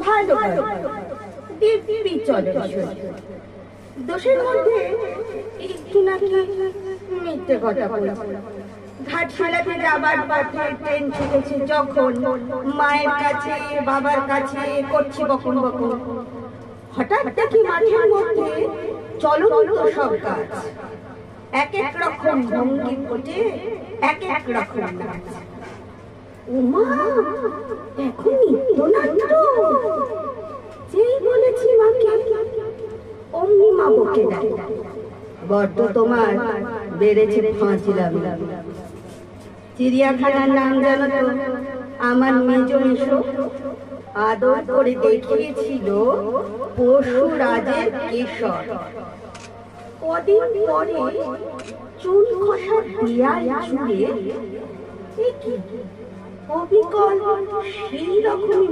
ভালো দিব্যি চলে দোষের মধ্যে একটু নাকি মিথ্যে কথা বলে। ঘাটশিলাতে যাবার পথে ট্রেন ছেড়েছে যখন, মায়ের কাছে বাবার কাছে করছি বকন বকন, হঠাৎ দেখি মাঠের মধ্যে চলন্ত সব গাছ, এক এক রকম ভঙ্গি ফোটে, এক এক রকম নাচ। উমা, এখন নৃত্যনাট্য! যেই বলেছি মাকে অমনি মা বকে দেয়, বড্ড তোমার বেড়েছে ফাঁচিলাম। চিড়িয়াখানার নাম জানো তো? আমার মেজ এসো আদর করে দেখিয়েছিল পশুরাজের কেশর। কদিন পরে চুল খসা দেয়াল জুড়ে অবিকল সেই রকমই